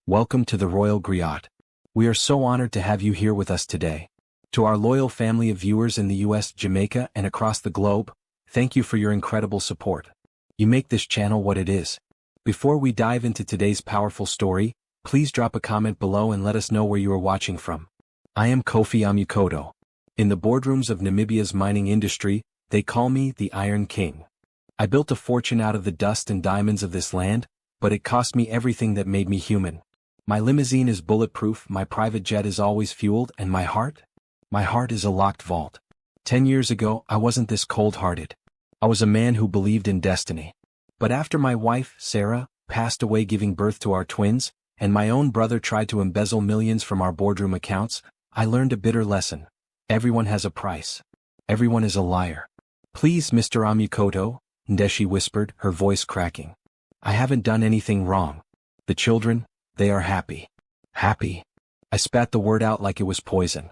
Welcome to the Royal Griot. We are so honored to have you here with us today. To our loyal family of viewers in the US, Jamaica, and across the globe, thank you for your incredible support. You make this channel what it is. Before we dive into today's powerful story, please drop a comment below and let us know where you are watching from. I am Kofi Amukoto. In the boardrooms of Namibia's mining industry, they call me the Iron King. I built a fortune out of the dust and diamonds of this land, but it cost me everything that made me human. My limousine is bulletproof, my private jet is always fueled, and my heart? My heart is a locked vault. 10 years ago, I wasn't this cold-hearted. I was a man who believed in destiny. But after my wife, Sarah, passed away giving birth to our twins, and my own brother tried to embezzle millions from our boardroom accounts, I learned a bitter lesson. Everyone has a price. Everyone is a liar. Please, Mr. Amukoto, Ndeshi whispered, her voice cracking. I haven't done anything wrong. The children, they are happy. Happy. I spat the word out like it was poison.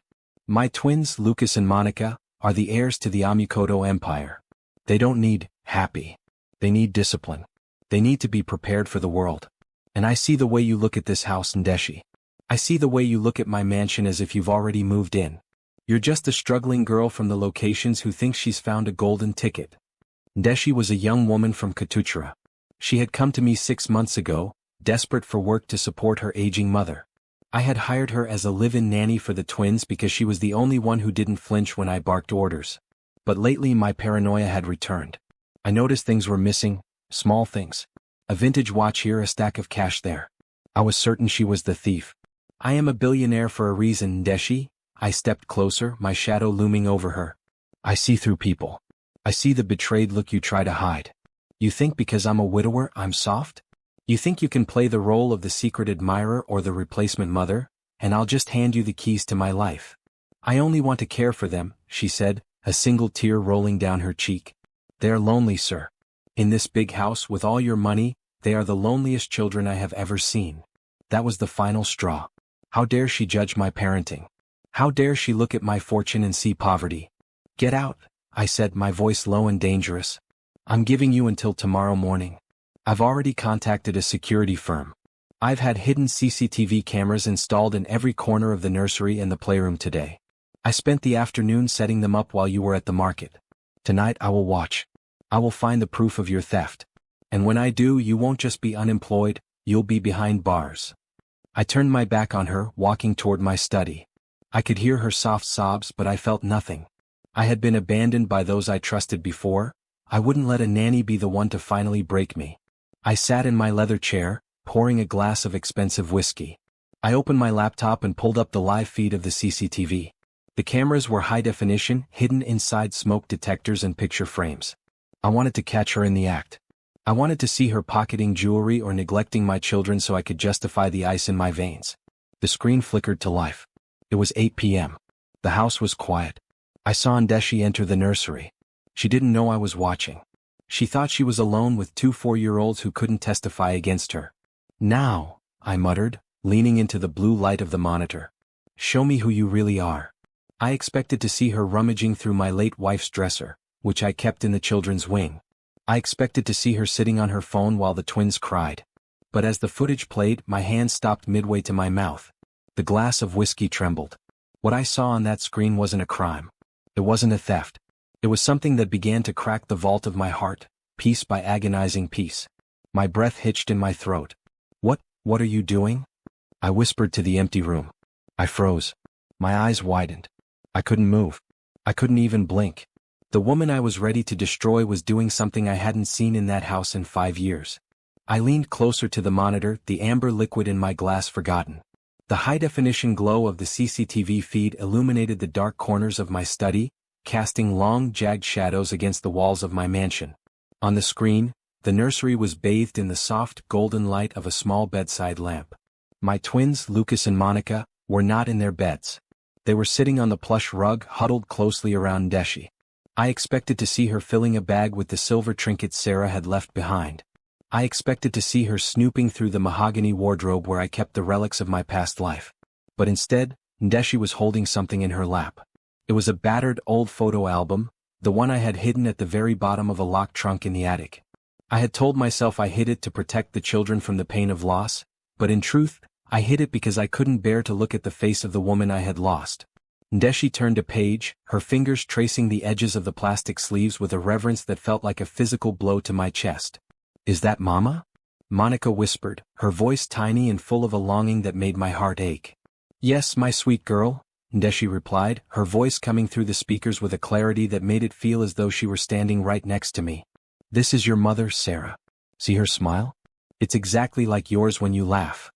My twins, Lucas and Monica, are the heirs to the Amukoto empire. They don't need happy. They need discipline. They need to be prepared for the world. And I see the way you look at this house, Ndeshi. I see the way you look at my mansion as if you've already moved in. You're just a struggling girl from the locations who thinks she's found a golden ticket. Ndeshi was a young woman from Katuchara. She had come to me 6 months ago, desperate for work to support her aging mother. I had hired her as a live-in nanny for the twins because she was the only one who didn't flinch when I barked orders. But lately my paranoia had returned. I noticed things were missing, small things. A vintage watch here, a stack of cash there. I was certain she was the thief. I am a billionaire for a reason, Ndeshi. I stepped closer, my shadow looming over her. I see through people. I see the betrayed look you try to hide. You think because I'm a widower, I'm soft? You think you can play the role of the secret admirer or the replacement mother, and I'll just hand you the keys to my life. I only want to care for them, she said, a single tear rolling down her cheek. They're lonely, sir. In this big house with all your money, they are the loneliest children I have ever seen. That was the final straw. How dare she judge my parenting? How dare she look at my fortune and see poverty? Get out, I said, my voice low and dangerous. I'm giving you until tomorrow morning. I've already contacted a security firm. I've had hidden CCTV cameras installed in every corner of the nursery and the playroom today. I spent the afternoon setting them up while you were at the market. Tonight I will watch. I will find the proof of your theft. And when I do, you won't just be unemployed, you'll be behind bars. I turned my back on her, walking toward my study. I could hear her soft sobs, but I felt nothing. I had been abandoned by those I trusted before. I wouldn't let a nanny be the one to finally break me. I sat in my leather chair, pouring a glass of expensive whiskey. I opened my laptop and pulled up the live feed of the CCTV. The cameras were high definition, hidden inside smoke detectors and picture frames. I wanted to catch her in the act. I wanted to see her pocketing jewelry or neglecting my children so I could justify the ice in my veins. The screen flickered to life. It was 8 p.m. The house was quiet. I saw Ndeshi enter the nursery. She didn't know I was watching. She thought she was alone with 2 4-year-olds who couldn't testify against her. Now, I muttered, leaning into the blue light of the monitor. Show me who you really are. I expected to see her rummaging through my late wife's dresser, which I kept in the children's wing. I expected to see her sitting on her phone while the twins cried. But as the footage played, my hand stopped midway to my mouth. The glass of whiskey trembled. What I saw on that screen wasn't a crime. It wasn't a theft. It was something that began to crack the vault of my heart, piece by agonizing piece. My breath hitched in my throat. What are you doing? I whispered to the empty room. I froze. My eyes widened. I couldn't move. I couldn't even blink. The woman I was ready to destroy was doing something I hadn't seen in that house in 5 years. I leaned closer to the monitor, the amber liquid in my glass forgotten. The high-definition glow of the CCTV feed illuminated the dark corners of my study, casting long, jagged shadows against the walls of my mansion. On the screen, the nursery was bathed in the soft, golden light of a small bedside lamp. My twins, Lucas and Monica, were not in their beds. They were sitting on the plush rug, huddled closely around Ndeshi. I expected to see her filling a bag with the silver trinkets Sarah had left behind. I expected to see her snooping through the mahogany wardrobe where I kept the relics of my past life. But instead, Ndeshi was holding something in her lap. It was a battered old photo album, the one I had hidden at the very bottom of a locked trunk in the attic. I had told myself I hid it to protect the children from the pain of loss, but in truth, I hid it because I couldn't bear to look at the face of the woman I had lost. Ndeshi turned a page, her fingers tracing the edges of the plastic sleeves with a reverence that felt like a physical blow to my chest. "Is that Mama?" Monica whispered, her voice tiny and full of a longing that made my heart ache. "Yes, my sweet girl," Ndeshi replied, her voice coming through the speakers with a clarity that made it feel as though she were standing right next to me. "This is your mother, Sarah. See her smile? It's exactly like yours when you laugh."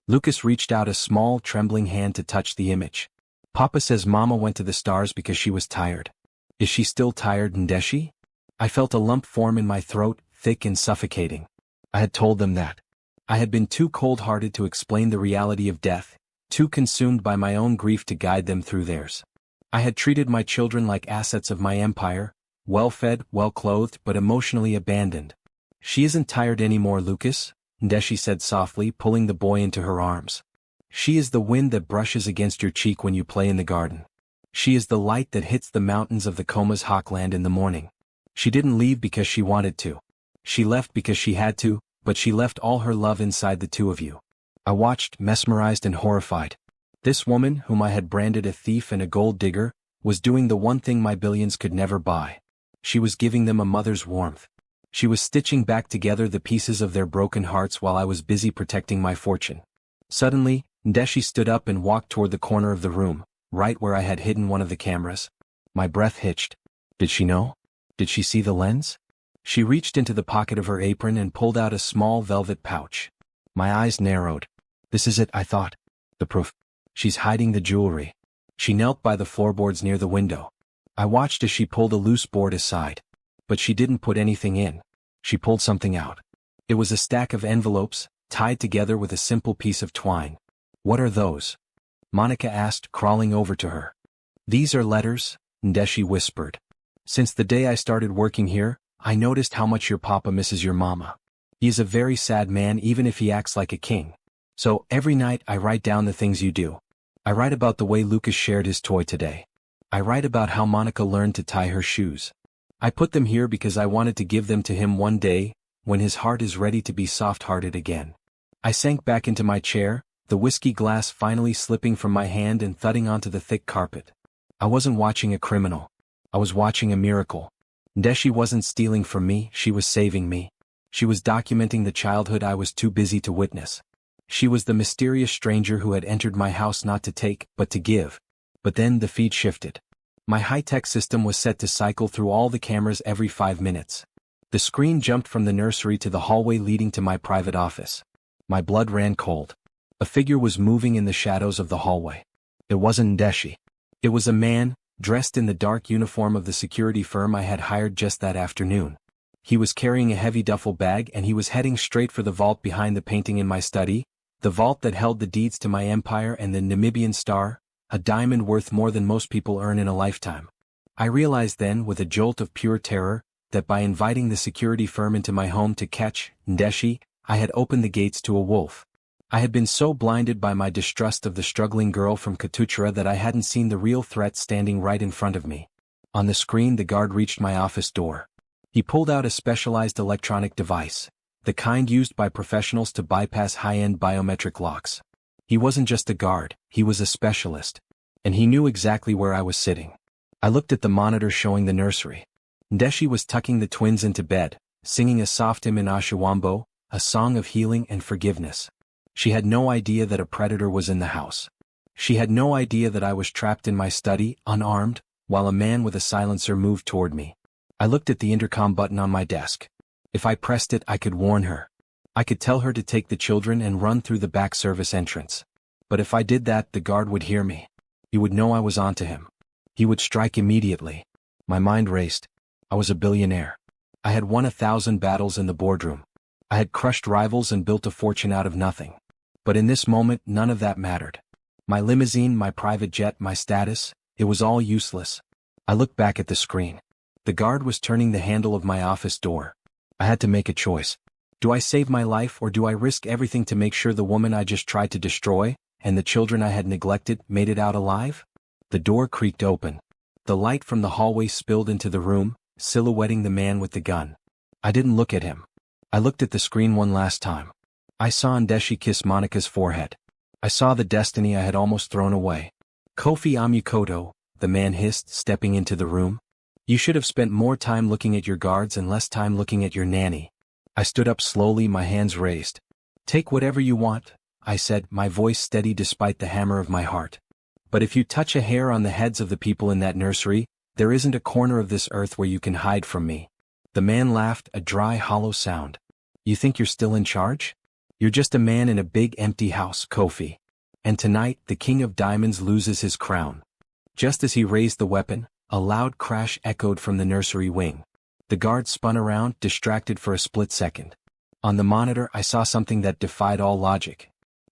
Lucas reached out a small, trembling hand to touch the image. "Papa says Mama went to the stars because she was tired. Is she still tired, Ndeshi?" I felt a lump form in my throat, thick and suffocating. I had told them that. I had been too cold-hearted to explain the reality of death, too consumed by my own grief to guide them through theirs. I had treated my children like assets of my empire, well-fed, well-clothed, but emotionally abandoned. "She isn't tired anymore, Lucas," Ndeshi said softly, pulling the boy into her arms. "She is the wind that brushes against your cheek when you play in the garden. She is the light that hits the mountains of the Comas Hawkland in the morning. She didn't leave because she wanted to. She left because she had to, but she left all her love inside the two of you." I watched, mesmerized and horrified. This woman, whom I had branded a thief and a gold digger, was doing the one thing my billions could never buy. She was giving them a mother's warmth. She was stitching back together the pieces of their broken hearts while I was busy protecting my fortune. Suddenly, Ndeshi stood up and walked toward the corner of the room, right where I had hidden one of the cameras. My breath hitched. Did she know? Did she see the lens? She reached into the pocket of her apron and pulled out a small velvet pouch. My eyes narrowed. This is it, I thought. The proof. She's hiding the jewelry. She knelt by the floorboards near the window. I watched as she pulled a loose board aside. But she didn't put anything in. She pulled something out. It was a stack of envelopes, tied together with a simple piece of twine. "What are those?" Monica asked, crawling over to her. "These are letters," Ndeshi whispered. "Since the day I started working here, I noticed how much your papa misses your mama. He is a very sad man even if he acts like a king. So, every night I write down the things you do. I write about the way Lucas shared his toy today. I write about how Monica learned to tie her shoes. I put them here because I wanted to give them to him one day, when his heart is ready to be soft-hearted again." I sank back into my chair, the whiskey glass finally slipping from my hand and thudding onto the thick carpet. I wasn't watching a criminal. I was watching a miracle. Ndeshi wasn't stealing from me, she was saving me. She was documenting the childhood I was too busy to witness. She was the mysterious stranger who had entered my house not to take, but to give. But then the feed shifted. My high-tech system was set to cycle through all the cameras every 5 minutes. The screen jumped from the nursery to the hallway leading to my private office. My blood ran cold. A figure was moving in the shadows of the hallway. It wasn't Ndeshi. It was a man, dressed in the dark uniform of the security firm I had hired just that afternoon. He was carrying a heavy duffel bag and he was heading straight for the vault behind the painting in my study, the vault that held the deeds to my empire and the Namibian star, a diamond worth more than most people earn in a lifetime. I realized then, with a jolt of pure terror, that by inviting the security firm into my home to catch Ndeshi, I had opened the gates to a wolf. I had been so blinded by my distrust of the struggling girl from Katuchara that I hadn't seen the real threat standing right in front of me. On the screen, the guard reached my office door. He pulled out a specialized electronic device, the kind used by professionals to bypass high-end biometric locks. He wasn't just a guard, he was a specialist. And he knew exactly where I was sitting. I looked at the monitor showing the nursery. Ndeshi was tucking the twins into bed, singing a soft hymn in Ashawambo, a song of healing and forgiveness. She had no idea that a predator was in the house. She had no idea that I was trapped in my study, unarmed, while a man with a silencer moved toward me. I looked at the intercom button on my desk. If I pressed it, I could warn her. I could tell her to take the children and run through the back service entrance. But if I did that, the guard would hear me. He would know I was onto him. He would strike immediately. My mind raced. I was a billionaire. I had won 1,000 battles in the boardroom. I had crushed rivals and built a fortune out of nothing. But in this moment, none of that mattered. My limousine, my private jet, my status, it was all useless. I looked back at the screen. The guard was turning the handle of my office door. I had to make a choice. Do I save my life or do I risk everything to make sure the woman I just tried to destroy, and the children I had neglected, made it out alive? The door creaked open. The light from the hallway spilled into the room, silhouetting the man with the gun. I didn't look at him. I looked at the screen one last time. I saw Ndeshi kiss Monica's forehead. I saw the destiny I had almost thrown away. Kofi Amukoto, the man hissed, stepping into the room. You should have spent more time looking at your guards and less time looking at your nanny. I stood up slowly, my hands raised. Take whatever you want, I said, my voice steady despite the hammer of my heart. But if you touch a hair on the heads of the people in that nursery, there isn't a corner of this earth where you can hide from me. The man laughed, a dry, hollow sound. You think you're still in charge? You're just a man in a big empty house, Kofi. And tonight, the King of Diamonds loses his crown. Just as he raised the weapon, a loud crash echoed from the nursery wing. The guard spun around, distracted for a split second. On the monitor, I saw something that defied all logic.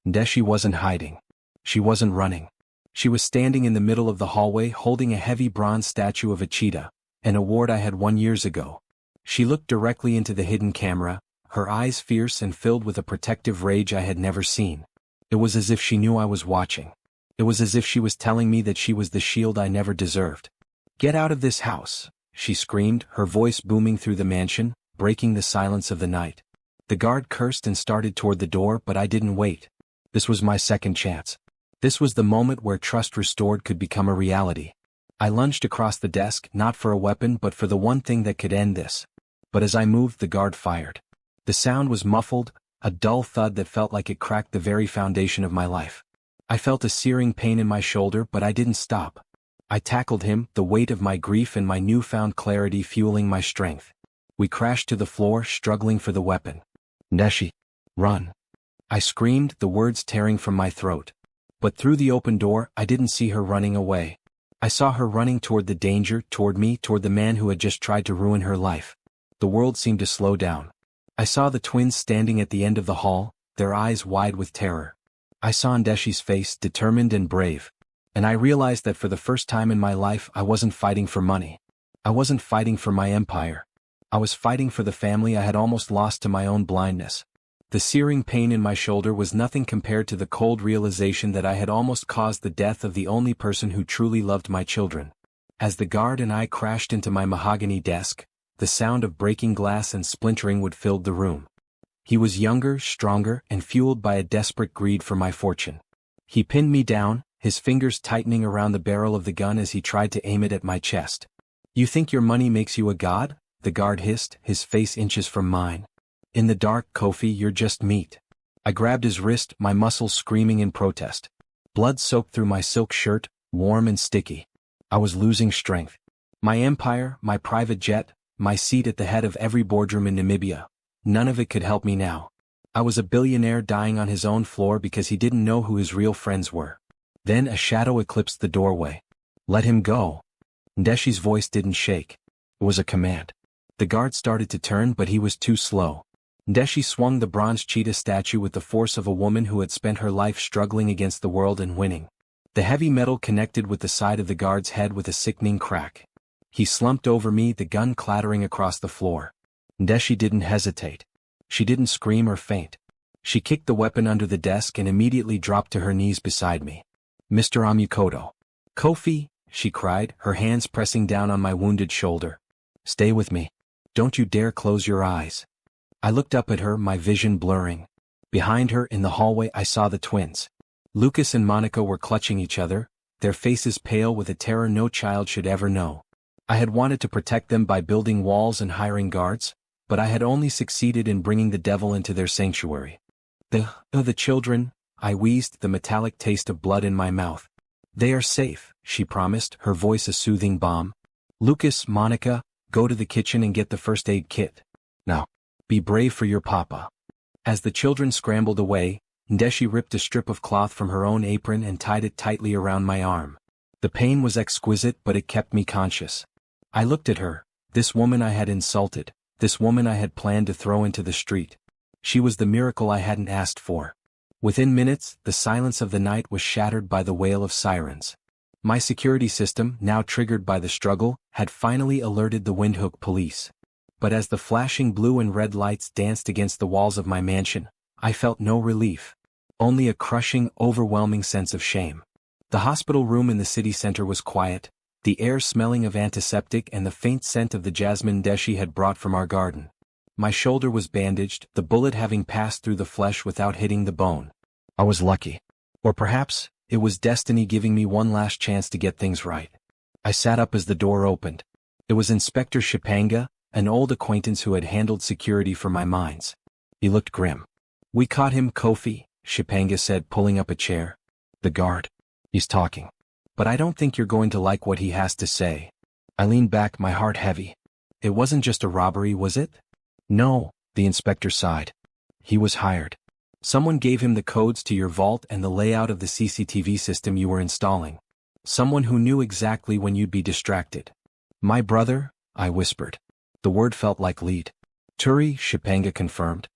Ndeshi wasn't hiding. She wasn't running. She was standing in the middle of the hallway holding a heavy bronze statue of a cheetah, an award I had won years ago. She looked directly into the hidden camera, her eyes fierce and filled with a protective rage I had never seen. It was as if she knew I was watching. It was as if she was telling me that she was the shield I never deserved. Get out of this house, she screamed, her voice booming through the mansion, breaking the silence of the night. The guard cursed and started toward the door, but I didn't wait. This was my second chance. This was the moment where trust restored could become a reality. I lunged across the desk, not for a weapon but for the one thing that could end this. But as I moved, the guard fired. The sound was muffled, a dull thud that felt like it cracked the very foundation of my life. I felt a searing pain in my shoulder, but I didn't stop. I tackled him, the weight of my grief and my newfound clarity fueling my strength. We crashed to the floor, struggling for the weapon. Ndeshi, run. I screamed, the words tearing from my throat. But through the open door, I didn't see her running away. I saw her running toward the danger, toward me, toward the man who had just tried to ruin her life. The world seemed to slow down. I saw the twins standing at the end of the hall, their eyes wide with terror. I saw Ndeshi's face, determined and brave. And I realized that for the first time in my life I wasn't fighting for money. I wasn't fighting for my empire. I was fighting for the family I had almost lost to my own blindness. The searing pain in my shoulder was nothing compared to the cold realization that I had almost caused the death of the only person who truly loved my children. As the guard and I crashed into my mahogany desk, the sound of breaking glass and splintering wood filled the room. He was younger, stronger, and fueled by a desperate greed for my fortune. He pinned me down, his fingers tightening around the barrel of the gun as he tried to aim it at my chest. You think your money makes you a god? The guard hissed, his face inches from mine. In the dark, Kofi, you're just meat. I grabbed his wrist, my muscles screaming in protest. Blood soaked through my silk shirt, warm and sticky. I was losing strength. My empire, my private jet, my seat at the head of every boardroom in Namibia. None of it could help me now. I was a billionaire dying on his own floor because he didn't know who his real friends were. Then a shadow eclipsed the doorway. Let him go. Ndeshi's voice didn't shake. It was a command. The guard started to turn, but he was too slow. Ndeshi swung the bronze cheetah statue with the force of a woman who had spent her life struggling against the world and winning. The heavy metal connected with the side of the guard's head with a sickening crack. He slumped over me, the gun clattering across the floor. Ndeshi didn't hesitate. She didn't scream or faint. She kicked the weapon under the desk and immediately dropped to her knees beside me. Mr. Amukoto. Kofi, she cried, her hands pressing down on my wounded shoulder. Stay with me. Don't you dare close your eyes. I looked up at her, my vision blurring. Behind her, in the hallway, I saw the twins. Lucas and Monica were clutching each other, their faces pale with a terror no child should ever know. I had wanted to protect them by building walls and hiring guards, but I had only succeeded in bringing the devil into their sanctuary. The children, I wheezed, the metallic taste of blood in my mouth. They are safe, she promised, her voice a soothing balm. Lucas, Monica, go to the kitchen and get the first aid kit. Now, be brave for your papa. As the children scrambled away, Ndeshi ripped a strip of cloth from her own apron and tied it tightly around my arm. The pain was exquisite, but it kept me conscious. I looked at her, this woman I had insulted, this woman I had planned to throw into the street. She was the miracle I hadn't asked for. Within minutes, the silence of the night was shattered by the wail of sirens. My security system, now triggered by the struggle, had finally alerted the Windhoek police. But as the flashing blue and red lights danced against the walls of my mansion, I felt no relief. Only a crushing, overwhelming sense of shame. The hospital room in the city center was quiet, the air smelling of antiseptic and the faint scent of the jasmine Ndeshi had brought from our garden. My shoulder was bandaged, the bullet having passed through the flesh without hitting the bone. I was lucky. Or perhaps, it was destiny giving me one last chance to get things right. I sat up as the door opened. It was Inspector Shipanga, an old acquaintance who had handled security for my mines. He looked grim. "We caught him, Kofi," Shipanga said, pulling up a chair. "The guard. He's talking. But I don't think you're going to like what he has to say." I leaned back, my heart heavy. It wasn't just a robbery, was it? No, the inspector sighed. He was hired. Someone gave him the codes to your vault and the layout of the CCTV system you were installing. Someone who knew exactly when you'd be distracted. "My brother," I whispered. The word felt like lead. "Turi," Shipanga confirmed.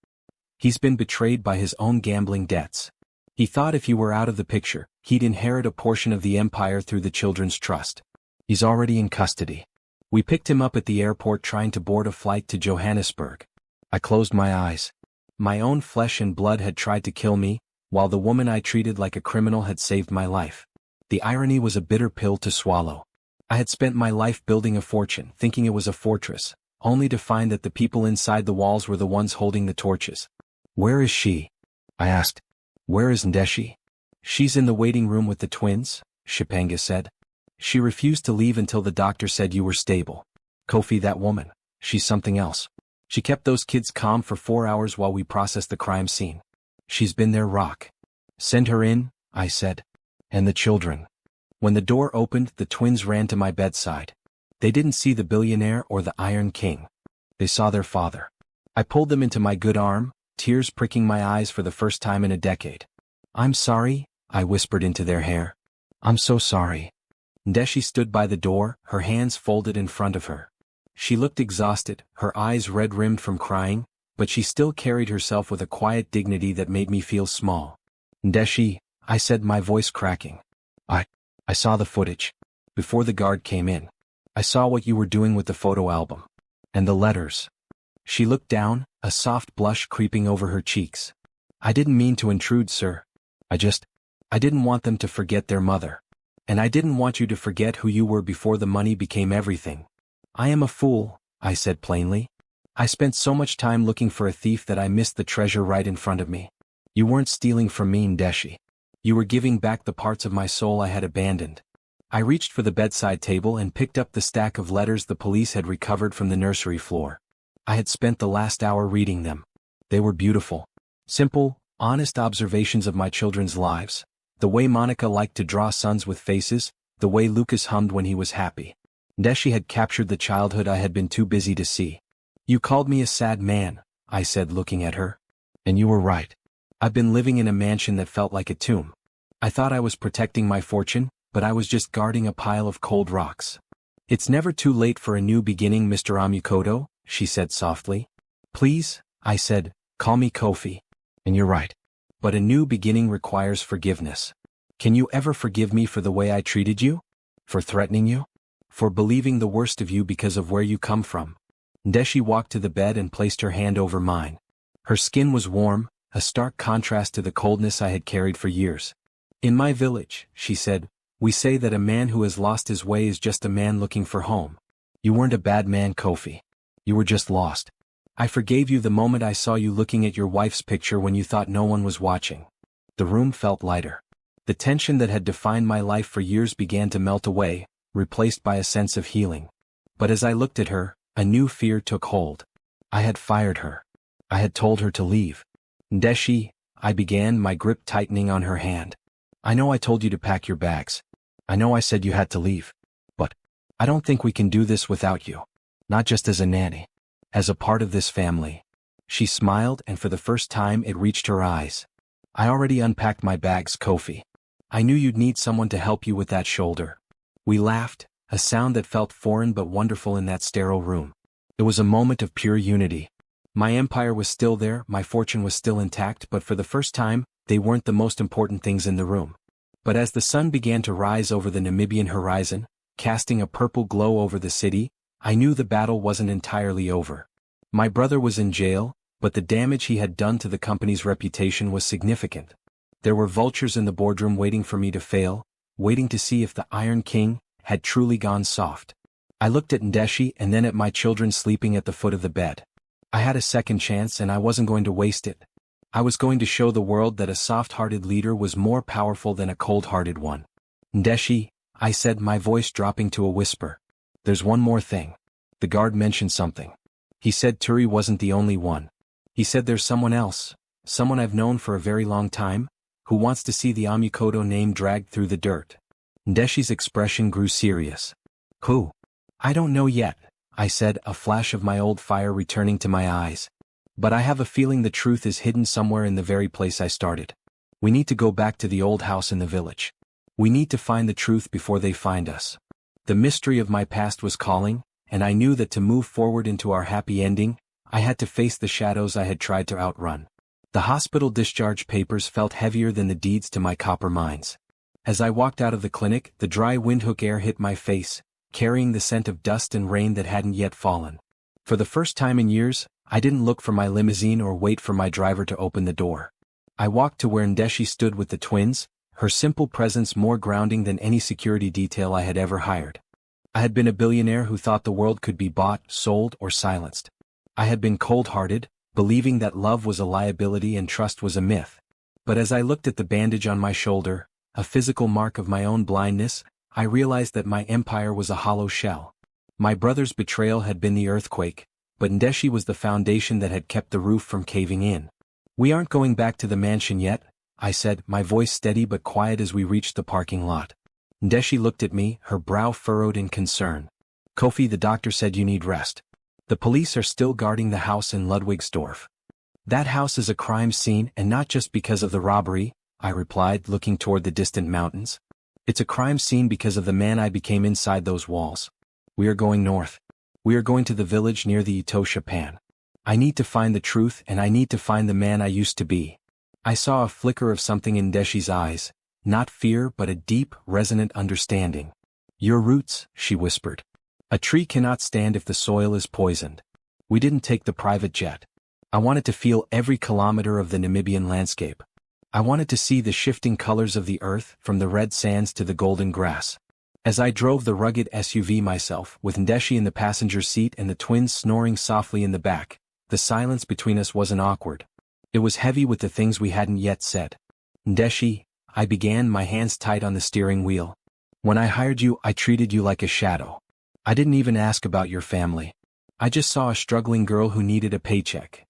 "He's been betrayed by his own gambling debts. He thought if you were out of the picture, he'd inherit a portion of the empire through the Children's Trust. He's already in custody. We picked him up at the airport trying to board a flight to Johannesburg." I closed my eyes. My own flesh and blood had tried to kill me, while the woman I treated like a criminal had saved my life. The irony was a bitter pill to swallow. I had spent my life building a fortune, thinking it was a fortress, only to find that the people inside the walls were the ones holding the torches. "Where is she?" I asked. "Where is Ndeshi?" "She's in the waiting room with the twins," Shipanga said. "She refused to leave until the doctor said you were stable. Kofi, that woman, she's something else. She kept those kids calm for 4 hours while we processed the crime scene. She's been their rock." "Send her in," I said. "And the children." When the door opened, the twins ran to my bedside. They didn't see the billionaire or the Iron King. They saw their father. I pulled them into my good arm, tears pricking my eyes for the first time in a decade. "I'm sorry," I whispered into their hair. "I'm so sorry." Ndeshi stood by the door, her hands folded in front of her. She looked exhausted, her eyes red-rimmed from crying, but she still carried herself with a quiet dignity that made me feel small. "Ndeshi," I said, my voice cracking. I saw the footage. Before the guard came in. I saw what you were doing with the photo album. And the letters." She looked down, a soft blush creeping over her cheeks. "I didn't mean to intrude, sir. I didn't want them to forget their mother. And I didn't want you to forget who you were before the money became everything." "I am a fool," I said plainly. "I spent so much time looking for a thief that I missed the treasure right in front of me. You weren't stealing from me, Ndeshi. You were giving back the parts of my soul I had abandoned." I reached for the bedside table and picked up the stack of letters the police had recovered from the nursery floor. I had spent the last hour reading them. They were beautiful. Simple, honest observations of my children's lives. The way Monica liked to draw suns with faces, the way Lucas hummed when he was happy. Ndeshi had captured the childhood I had been too busy to see. "You called me a sad man," I said, looking at her. "And you were right. I've been living in a mansion that felt like a tomb. I thought I was protecting my fortune, but I was just guarding a pile of cold rocks." "It's never too late for a new beginning, Mr. Amukoto," she said softly. "Please," I said, "call me Kofi." "And you're right. But a new beginning requires forgiveness. Can you ever forgive me for the way I treated you? For threatening you? For believing the worst of you because of where you come from?" Ndeshi walked to the bed and placed her hand over mine. Her skin was warm, a stark contrast to the coldness I had carried for years. "In my village," she said, "we say that a man who has lost his way is just a man looking for home. You weren't a bad man, Kofi. You were just lost. I forgave you the moment I saw you looking at your wife's picture when you thought no one was watching." The room felt lighter. The tension that had defined my life for years began to melt away, replaced by a sense of healing. But as I looked at her, a new fear took hold. I had fired her. I had told her to leave. "Ndeshi," I began, my grip tightening on her hand. "I know I told you to pack your bags. I know I said you had to leave. But I don't think we can do this without you. Not just as a nanny. As a part of this family." She smiled, and for the first time it reached her eyes. "I already unpacked my bags, Kofi. I knew you'd need someone to help you with that shoulder." We laughed, a sound that felt foreign but wonderful in that sterile room. It was a moment of pure unity. My empire was still there, my fortune was still intact, but for the first time, they weren't the most important things in the room. But as the sun began to rise over the Namibian horizon, casting a purple glow over the city, I knew the battle wasn't entirely over. My brother was in jail, but the damage he had done to the company's reputation was significant. There were vultures in the boardroom waiting for me to fail, waiting to see if the Iron King had truly gone soft. I looked at Ndeshi and then at my children sleeping at the foot of the bed. I had a second chance and I wasn't going to waste it. I was going to show the world that a soft-hearted leader was more powerful than a cold-hearted one. Ndeshi, I said, my voice dropping to a whisper. There's one more thing. The guard mentioned something. He said Turi wasn't the only one. He said there's someone else, someone I've known for a very long time, who wants to see the Amukoto name dragged through the dirt. Ndeshi's expression grew serious. Who? I don't know yet, I said, a flash of my old fire returning to my eyes. But I have a feeling the truth is hidden somewhere in the very place I started. We need to go back to the old house in the village. We need to find the truth before they find us. The mystery of my past was calling, and I knew that to move forward into our happy ending, I had to face the shadows I had tried to outrun. The hospital discharge papers felt heavier than the deeds to my copper mines. As I walked out of the clinic, the dry Windhoek air hit my face, carrying the scent of dust and rain that hadn't yet fallen. For the first time in years, I didn't look for my limousine or wait for my driver to open the door. I walked to where Ndeshi stood with the twins, her simple presence more grounding than any security detail I had ever hired. I had been a billionaire who thought the world could be bought, sold, or silenced. I had been cold-hearted, believing that love was a liability and trust was a myth. But as I looked at the bandage on my shoulder, a physical mark of my own blindness, I realized that my empire was a hollow shell. My brother's betrayal had been the earthquake, but Ndeshi was the foundation that had kept the roof from caving in. We aren't going back to the mansion yet, I said, my voice steady but quiet as we reached the parking lot. Ndeshi looked at me, her brow furrowed in concern. Kofi, the doctor said you need rest. The police are still guarding the house in Ludwigsdorf. That house is a crime scene, and not just because of the robbery, I replied, looking toward the distant mountains. It's a crime scene because of the man I became inside those walls. We are going north. We are going to the village near the Etosha Pan. I need to find the truth, and I need to find the man I used to be. I saw a flicker of something in Ndeshi's eyes, not fear but a deep, resonant understanding. Your roots, she whispered. A tree cannot stand if the soil is poisoned. We didn't take the private jet. I wanted to feel every kilometer of the Namibian landscape. I wanted to see the shifting colors of the earth, from the red sands to the golden grass. As I drove the rugged SUV myself, with Ndeshi in the passenger seat and the twins snoring softly in the back, the silence between us wasn't awkward. It was heavy with the things we hadn't yet said. Ndeshi, I began, my hands tight on the steering wheel. When I hired you, I treated you like a shadow. I didn't even ask about your family. I just saw a struggling girl who needed a paycheck.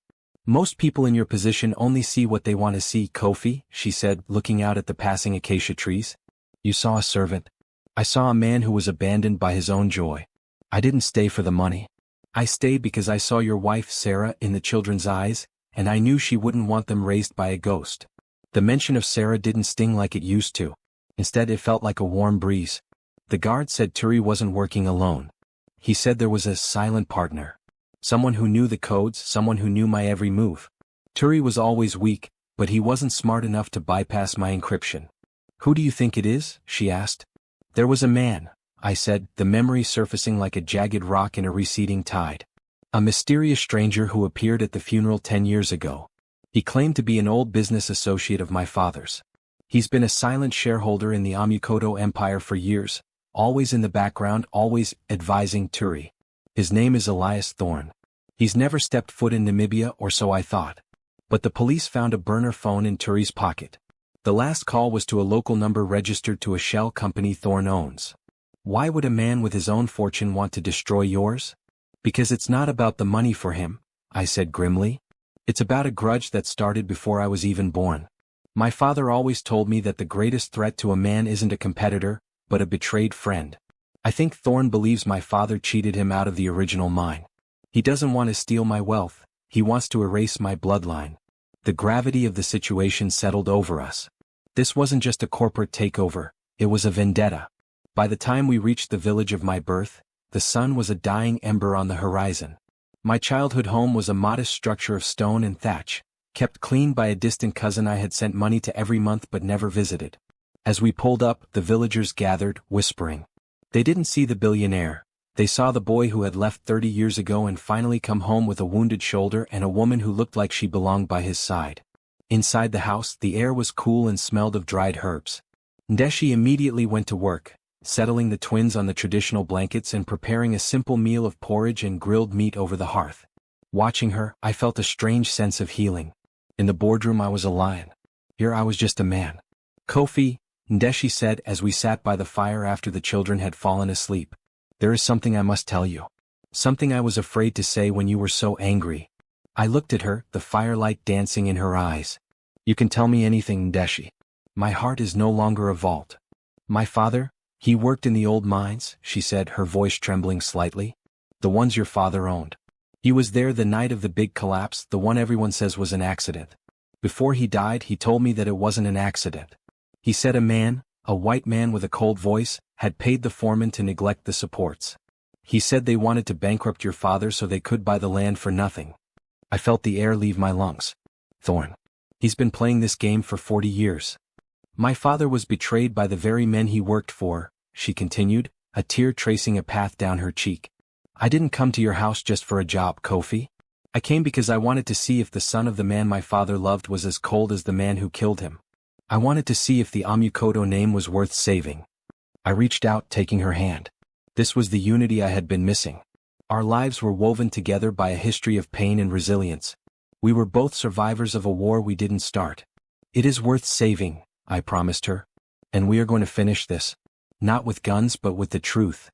Most people in your position only see what they want to see, Kofi, she said, looking out at the passing acacia trees. You saw a servant. I saw a man who was abandoned by his own joy. I didn't stay for the money. I stayed because I saw your wife, Sarah, in the children's eyes, and I knew she wouldn't want them raised by a ghost. The mention of Sarah didn't sting like it used to. Instead, it felt like a warm breeze. The guard said Turi wasn't working alone. He said there was a silent partner. Someone who knew the codes, someone who knew my every move. Turi was always weak, but he wasn't smart enough to bypass my encryption. Who do you think it is? She asked. There was a man, I said, the memory surfacing like a jagged rock in a receding tide. A mysterious stranger who appeared at the funeral 10 years ago. He claimed to be an old business associate of my father's. He's been a silent shareholder in the Amukoto empire for years, always in the background, always advising Turi. His name is Elias Thorne. He's never stepped foot in Namibia, or so I thought. But the police found a burner phone in Turi's pocket. The last call was to a local number registered to a shell company Thorne owns. Why would a man with his own fortune want to destroy yours? Because it's not about the money for him, I said grimly. It's about a grudge that started before I was even born. My father always told me that the greatest threat to a man isn't a competitor, but a betrayed friend. I think Thorne believes my father cheated him out of the original mine. He doesn't want to steal my wealth, he wants to erase my bloodline. The gravity of the situation settled over us. This wasn't just a corporate takeover, it was a vendetta. By the time we reached the village of my birth, the sun was a dying ember on the horizon. My childhood home was a modest structure of stone and thatch, kept clean by a distant cousin I had sent money to every month but never visited. As we pulled up, the villagers gathered, whispering. They didn't see the billionaire. They saw the boy who had left 30 years ago and finally come home with a wounded shoulder and a woman who looked like she belonged by his side. Inside the house, the air was cool and smelled of dried herbs. Ndeshi immediately went to work, settling the twins on the traditional blankets and preparing a simple meal of porridge and grilled meat over the hearth. Watching her, I felt a strange sense of healing. In the boardroom I was a lion. Here I was just a man. Kofi, Ndeshi said as we sat by the fire after the children had fallen asleep. There is something I must tell you. Something I was afraid to say when you were so angry. I looked at her, the firelight dancing in her eyes. You can tell me anything, Ndeshi. My heart is no longer a vault. My father, he worked in the old mines, she said, her voice trembling slightly. The ones your father owned. He was there the night of the big collapse, the one everyone says was an accident. Before he died, he told me that it wasn't an accident. He said a man, a white man with a cold voice, had paid the foreman to neglect the supports. He said they wanted to bankrupt your father so they could buy the land for nothing. I felt the air leave my lungs. Thorn. He's been playing this game for 40 years. My father was betrayed by the very men he worked for, she continued, a tear tracing a path down her cheek. I didn't come to your house just for a job, Kofi. I came because I wanted to see if the son of the man my father loved was as cold as the man who killed him. I wanted to see if the Amukoto name was worth saving. I reached out, taking her hand. This was the unity I had been missing. Our lives were woven together by a history of pain and resilience. We were both survivors of a war we didn't start. It is worth saving, I promised her. And we are going to finish this. Not with guns but with the truth.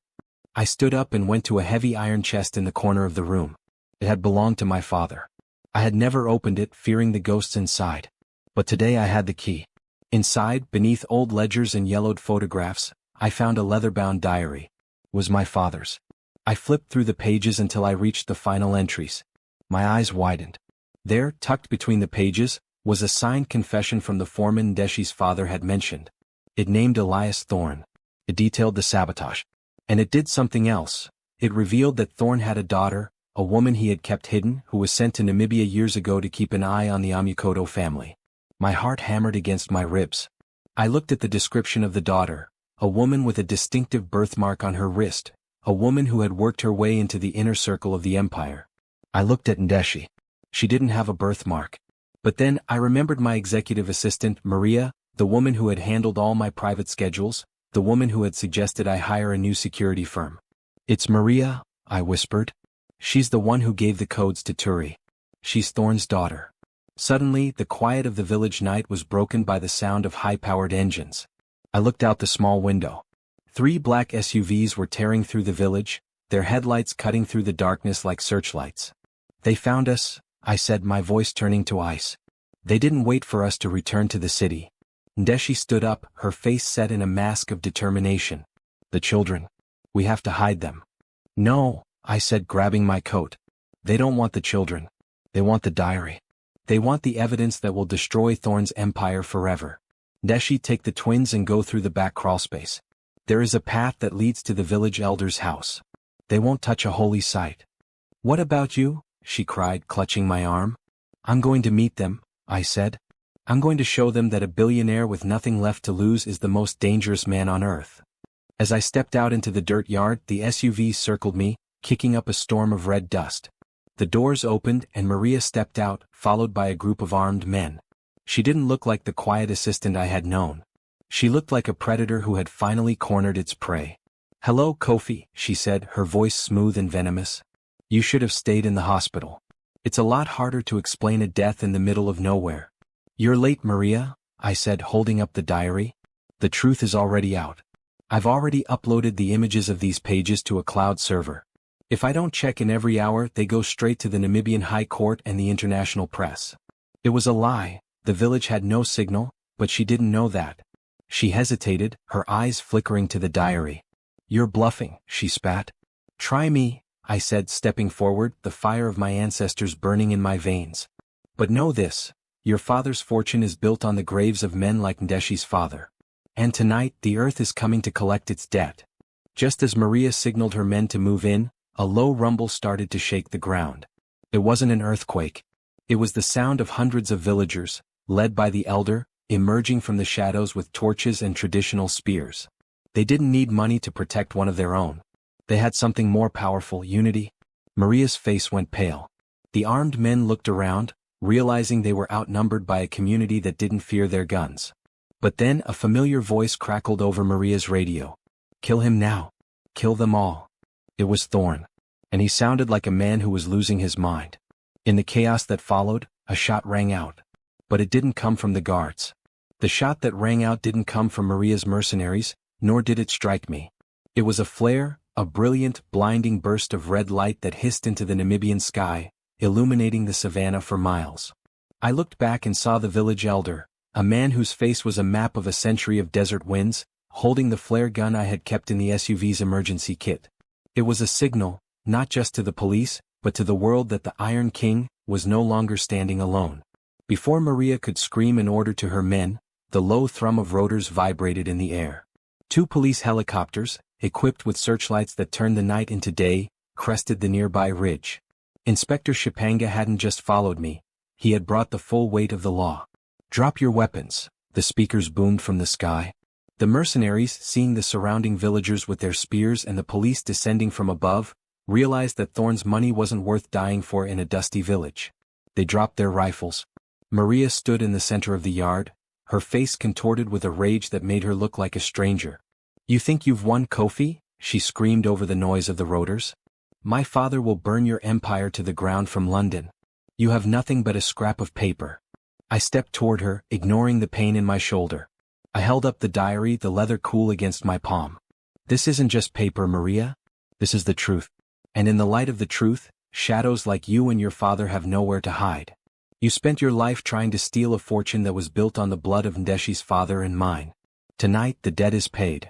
I stood up and went to a heavy iron chest in the corner of the room. It had belonged to my father. I had never opened it, fearing the ghosts inside. But today I had the key. Inside, beneath old ledgers and yellowed photographs, I found a leather-bound diary. It was my father's. I flipped through the pages until I reached the final entries. My eyes widened. There, tucked between the pages, was a signed confession from the foreman Ndeshi's father had mentioned. It named Elias Thorn. It detailed the sabotage. And it did something else. It revealed that Thorn had a daughter, a woman he had kept hidden, who was sent to Namibia years ago to keep an eye on the Amukoto family. My heart hammered against my ribs. I looked at the description of the daughter, a woman with a distinctive birthmark on her wrist, a woman who had worked her way into the inner circle of the empire. I looked at Ndeshi. She didn't have a birthmark. But then I remembered my executive assistant, Maria, the woman who had handled all my private schedules, the woman who had suggested I hire a new security firm. It's Maria, I whispered. She's the one who gave the codes to Turi. She's Thorn's daughter. Suddenly, the quiet of the village night was broken by the sound of high-powered engines. I looked out the small window. 3 black SUVs were tearing through the village, their headlights cutting through the darkness like searchlights. They found us, I said, my voice turning to ice. They didn't wait for us to return to the city. Ndeshi stood up, her face set in a mask of determination. The children. We have to hide them. No, I said, grabbing my coat. They don't want the children. They want the diary. They want the evidence that will destroy Thorn's empire forever. Ndeshi, take the twins and go through the back crawlspace. There is a path that leads to the village elder's house. They won't touch a holy site. What about you? She cried, clutching my arm. I'm going to meet them, I said. I'm going to show them that a billionaire with nothing left to lose is the most dangerous man on earth. As I stepped out into the dirt yard, the SUV circled me, kicking up a storm of red dust. The doors opened and Maria stepped out, followed by a group of armed men. She didn't look like the quiet assistant I had known. She looked like a predator who had finally cornered its prey. Hello, Kofi, she said, her voice smooth and venomous. You should have stayed in the hospital. It's a lot harder to explain a death in the middle of nowhere. You're late, Maria, I said, holding up the diary. The truth is already out. I've already uploaded the images of these pages to a cloud server. If I don't check in every hour, they go straight to the Namibian High Court and the international press. It was a lie. The village had no signal, but she didn't know that. She hesitated, her eyes flickering to the diary. You're bluffing, she spat. Try me, I said, stepping forward, the fire of my ancestors burning in my veins. But know this. Your father's fortune is built on the graves of men like Ndeshi's father. And tonight, the earth is coming to collect its debt. Just as Maria signaled her men to move in, a low rumble started to shake the ground. It wasn't an earthquake. It was the sound of hundreds of villagers, led by the elder, emerging from the shadows with torches and traditional spears. They didn't need money to protect one of their own. They had something more powerful, unity. Maria's face went pale. The armed men looked around, realizing they were outnumbered by a community that didn't fear their guns. But then a familiar voice crackled over Maria's radio. Kill him now. Kill them all. It was Thorn. And he sounded like a man who was losing his mind. In the chaos that followed, a shot rang out. but it didn't come from the guards. The shot that rang out didn't come from Maria's mercenaries, nor did it strike me. It was a flare, a brilliant, blinding burst of red light that hissed into the Namibian sky, illuminating the savannah for miles. I looked back and saw the village elder, a man whose face was a map of a century of desert winds, holding the flare gun I had kept in the SUV's emergency kit. It was a signal, not just to the police, but to the world that the Iron King was no longer standing alone. Before Maria could scream an order to her men, the low thrum of rotors vibrated in the air. 2 police helicopters, equipped with searchlights that turned the night into day, crested the nearby ridge. Inspector Shipanga hadn't just followed me, he had brought the full weight of the law. "Drop your weapons," the speakers boomed from the sky. The mercenaries, seeing the surrounding villagers with their spears and the police descending from above, realized that Thorne's money wasn't worth dying for in a dusty village. They dropped their rifles. Maria stood in the center of the yard, her face contorted with a rage that made her look like a stranger. "You think you've won, Kofi?" she screamed over the noise of the rotors. "My father will burn your empire to the ground from London. You have nothing but a scrap of paper." I stepped toward her, ignoring the pain in my shoulder. I held up the diary, the leather cool against my palm. "This isn't just paper, Maria. This is the truth. And in the light of the truth, shadows like you and your father have nowhere to hide. You spent your life trying to steal a fortune that was built on the blood of Ndeshi's father and mine. Tonight the debt is paid."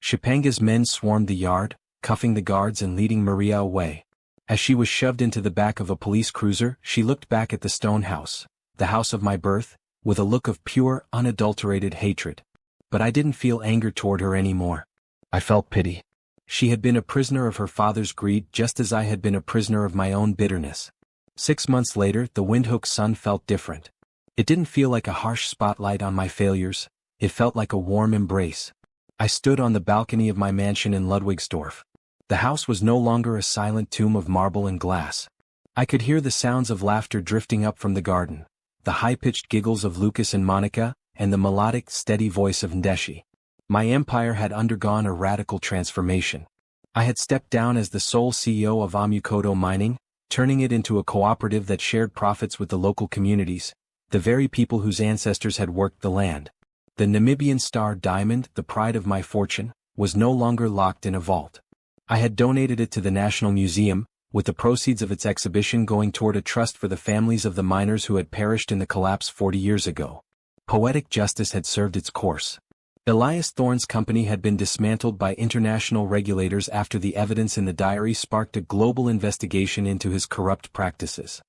Shipanga's men swarmed the yard, cuffing the guards and leading Maria away. As she was shoved into the back of a police cruiser, she looked back at the stone house, the house of my birth, with a look of pure, unadulterated hatred. But I didn't feel anger toward her anymore. I felt pity. She had been a prisoner of her father's greed just as I had been a prisoner of my own bitterness. 6 months later, the Windhoek sun felt different. It didn't feel like a harsh spotlight on my failures, it felt like a warm embrace. I stood on the balcony of my mansion in Ludwigsdorf. The house was no longer a silent tomb of marble and glass. I could hear the sounds of laughter drifting up from the garden, the high-pitched giggles of Lucas and Monica, and the melodic, steady voice of Ndeshi. My empire had undergone a radical transformation. I had stepped down as the sole CEO of Amukoto Mining, turning it into a cooperative that shared profits with the local communities, the very people whose ancestors had worked the land. The Namibian star diamond, the pride of my fortune, was no longer locked in a vault. I had donated it to the National Museum, with the proceeds of its exhibition going toward a trust for the families of the miners who had perished in the collapse 40 years ago. Poetic justice had served its course. Elias Thorne's company had been dismantled by international regulators after the evidence in the diary sparked a global investigation into his corrupt practices.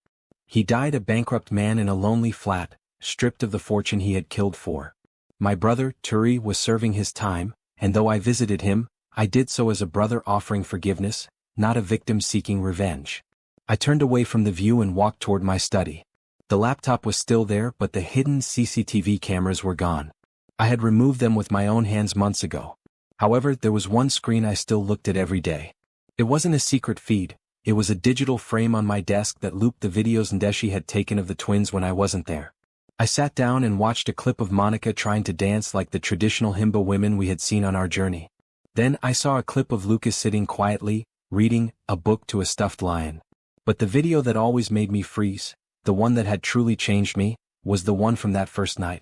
He died a bankrupt man in a lonely flat, stripped of the fortune he had killed for. My brother, Turi, was serving his time, and though I visited him, I did so as a brother offering forgiveness, not a victim seeking revenge. I turned away from the view and walked toward my study. The laptop was still there, but the hidden CCTV cameras were gone. I had removed them with my own hands months ago. However, there was one screen I still looked at every day. It wasn't a secret feed, it was a digital frame on my desk that looped the videos Ndeshi had taken of the twins when I wasn't there. I sat down and watched a clip of Monica trying to dance like the traditional Himba women we had seen on our journey. Then I saw a clip of Lucas sitting quietly, reading a book to a stuffed lion. But the video that always made me freeze, the one that had truly changed me, was the one from that first night.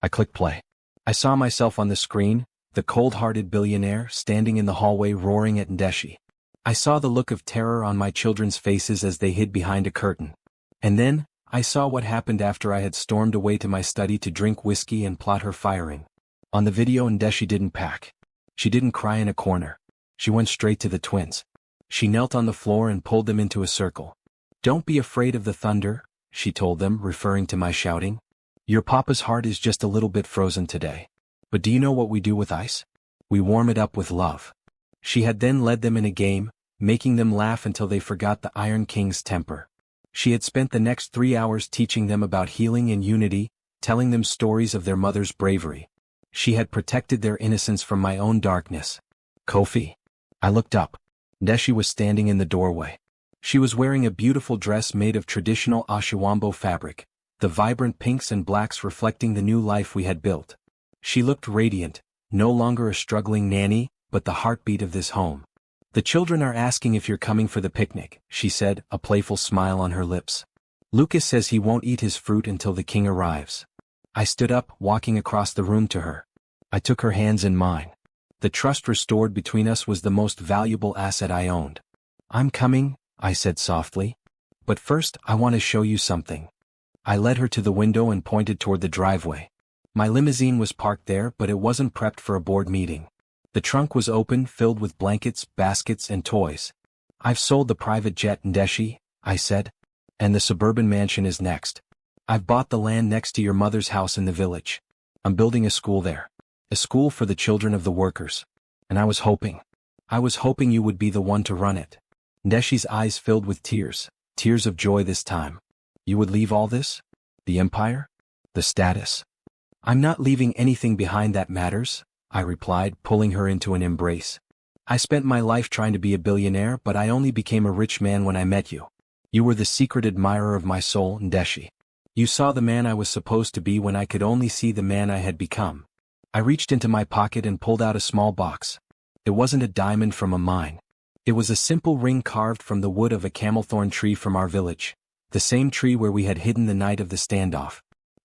I clicked play. I saw myself on the screen, the cold-hearted billionaire standing in the hallway roaring at Ndeshi. I saw the look of terror on my children's faces as they hid behind a curtain. And then, I saw what happened after I had stormed away to my study to drink whiskey and plot her firing. On the video, Ndeshi didn't pack. She didn't cry in a corner. She went straight to the twins. She knelt on the floor and pulled them into a circle. "Don't be afraid of the thunder," she told them, referring to my shouting. "Your papa's heart is just a little bit frozen today. But do you know what we do with ice? We warm it up with love." She had then led them in a game, making them laugh until they forgot the Iron King's temper. She had spent the next 3 hours teaching them about healing and unity, telling them stories of their mother's bravery. She had protected their innocence from my own darkness. "Kofi." I looked up. Ndeshi was standing in the doorway. She was wearing a beautiful dress made of traditional Ashiwambo fabric, the vibrant pinks and blacks reflecting the new life we had built. She looked radiant, no longer a struggling nanny, but the heartbeat of this home. "The children are asking if you're coming for the picnic," she said, a playful smile on her lips. Lucas says he won't eat his fruit until the king arrives. I stood up, walking across the room to her. I took her hands in mine. The trust restored between us was the most valuable asset I owned. I'm coming, I said softly. But first, I want to show you something. I led her to the window and pointed toward the driveway. My limousine was parked there, but it wasn't prepped for a board meeting. The trunk was open, filled with blankets, baskets, and toys. I've sold the private jet Ndeshi, I said. And the suburban mansion is next. I've bought the land next to your mother's house in the village. I'm building a school there. A school for the children of the workers. And I was hoping you would be the one to run it. Ndeshi's eyes filled with tears of joy this time. You would leave all this? The empire? The status? I'm not leaving anything behind that matters, I replied, pulling her into an embrace. I spent my life trying to be a billionaire, but I only became a rich man when I met you. You were the secret admirer of my soul, Ndeshi. You saw the man I was supposed to be when I could only see the man I had become. I reached into my pocket and pulled out a small box. It wasn't a diamond from a mine. It was a simple ring carved from the wood of a camelthorn tree from our village, the same tree where we had hidden the night of the standoff.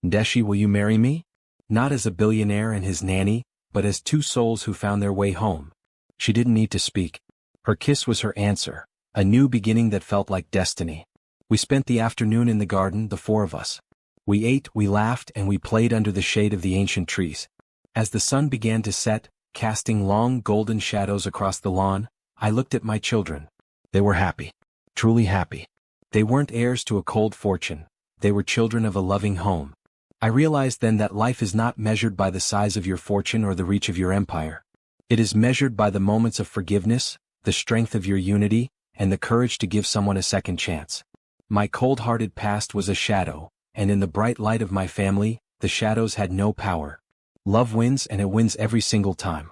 Ndeshi, will you marry me? Not as a billionaire and his nanny, but as two souls who found their way home. She didn't need to speak. Her kiss was her answer, a new beginning that felt like destiny. We spent the afternoon in the garden, the four of us. We ate, we laughed, and we played under the shade of the ancient trees. As the sun began to set, casting long golden shadows across the lawn, I looked at my children. They were happy. Truly happy. They weren't heirs to a cold fortune. They were children of a loving home. I realized then that life is not measured by the size of your fortune or the reach of your empire. It is measured by the moments of forgiveness, the strength of your unity, and the courage to give someone a second chance. My cold-hearted past was a shadow, and in the bright light of my family, the shadows had no power. Love wins, and it wins every single time.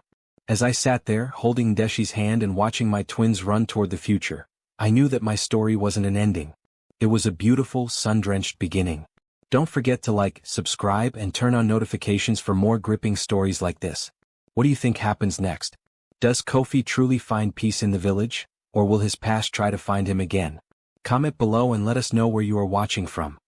As I sat there, holding Ndeshi's hand and watching my twins run toward the future, I knew that my story wasn't an ending. It was a beautiful, sun-drenched beginning. Don't forget to like, subscribe, and turn on notifications for more gripping stories like this. What do you think happens next? Does Kofi truly find peace in the village, or will his past try to find him again? Comment below and let us know where you are watching from.